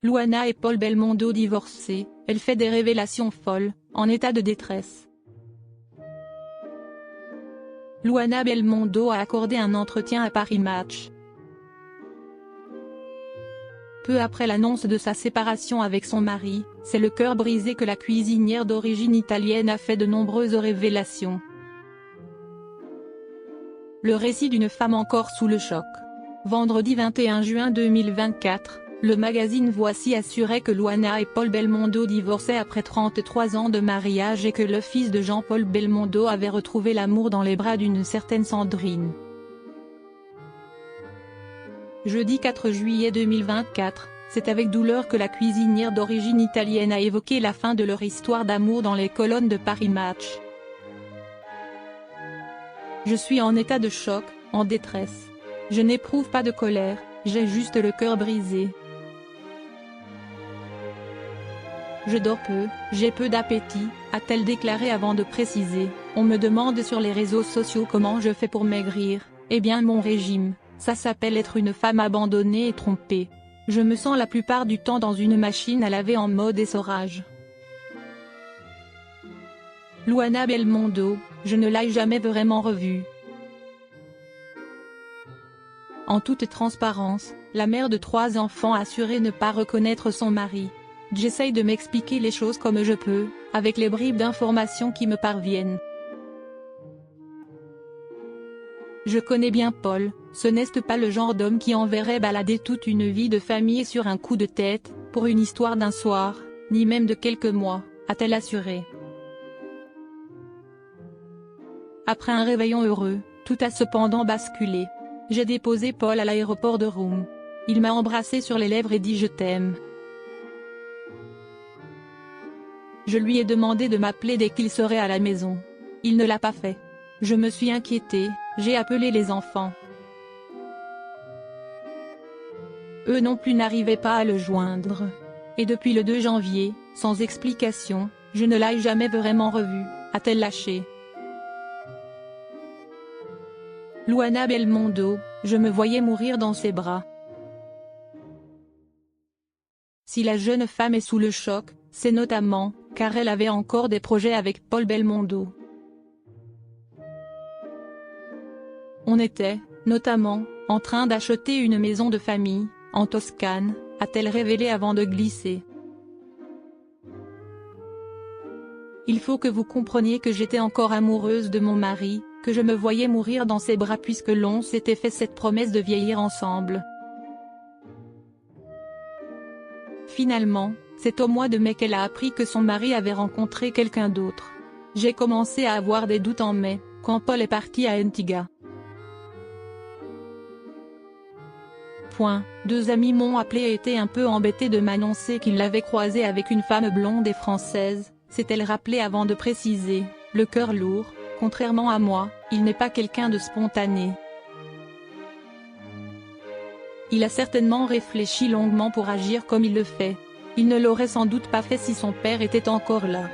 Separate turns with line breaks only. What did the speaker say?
Luana et Paul Belmondo divorcés, elle fait des révélations folles, en état de détresse. Luana Belmondo a accordé un entretien à Paris Match. Peu après l'annonce de sa séparation avec son mari, c'est le cœur brisé que la cuisinière d'origine italienne a fait de nombreuses révélations. Le récit d'une femme encore sous le choc. Vendredi 21 juin 2024, le magazine Voici assurait que Luana et Paul Belmondo divorçaient après 33 ans de mariage et que le fils de Jean-Paul Belmondo avait retrouvé l'amour dans les bras d'une certaine Sandrine. Jeudi 4 juillet 2024, c'est avec douleur que la cuisinière d'origine italienne a évoqué la fin de leur histoire d'amour dans les colonnes de Paris Match. Je suis en état de choc, en détresse. Je n'éprouve pas de colère, j'ai juste le cœur brisé. Je dors peu, j'ai peu d'appétit, a-t-elle déclaré avant de préciser. On me demande sur les réseaux sociaux comment je fais pour maigrir. Eh bien mon régime, ça s'appelle être une femme abandonnée et trompée. Je me sens la plupart du temps dans une machine à laver en mode essorage. Luana Belmondo, je ne l'ai jamais vraiment revue. En toute transparence, la mère de 3 enfants a assuré ne pas reconnaître son mari. J'essaye de m'expliquer les choses comme je peux, avec les bribes d'informations qui me parviennent. Je connais bien Paul, ce n'est pas le genre d'homme qui enverrait balader toute une vie de famille sur un coup de tête, pour une histoire d'un soir, ni même de quelques mois, a-t-elle assuré. Après un réveillon heureux, tout a cependant basculé. J'ai déposé Paul à l'aéroport de Rome. Il m'a embrassé sur les lèvres et dit « Je t'aime ». Je lui ai demandé de m'appeler dès qu'il serait à la maison. Il ne l'a pas fait. Je me suis inquiétée, j'ai appelé les enfants. Eux non plus n'arrivaient pas à le joindre. Et depuis le 2 janvier, sans explication, je ne l'ai jamais vraiment revu, a-t-elle lâché. Luana Belmondo, je me voyais mourir dans ses bras. Si la jeune femme est sous le choc, c'est notamment, car elle avait encore des projets avec Paul Belmondo. On était, notamment, en train d'acheter une maison de famille, en Toscane, a-t-elle révélé avant de glisser. Il faut que vous compreniez que j'étais encore amoureuse de mon mari, que je me voyais mourir dans ses bras puisque l'on s'était fait cette promesse de vieillir ensemble. Finalement, c'est au mois de mai qu'elle a appris que son mari avait rencontré quelqu'un d'autre. J'ai commencé à avoir des doutes en mai, quand Paul est parti à Antigua. 2 amis m'ont appelé et étaient un peu embêtés de m'annoncer qu'ils l'avaient croisé avec une femme blonde et française, s'est-elle rappelé avant de préciser, le cœur lourd, contrairement à moi, il n'est pas quelqu'un de spontané. Il a certainement réfléchi longuement pour agir comme il le fait. Il ne l'aurait sans doute pas fait si son père était encore là.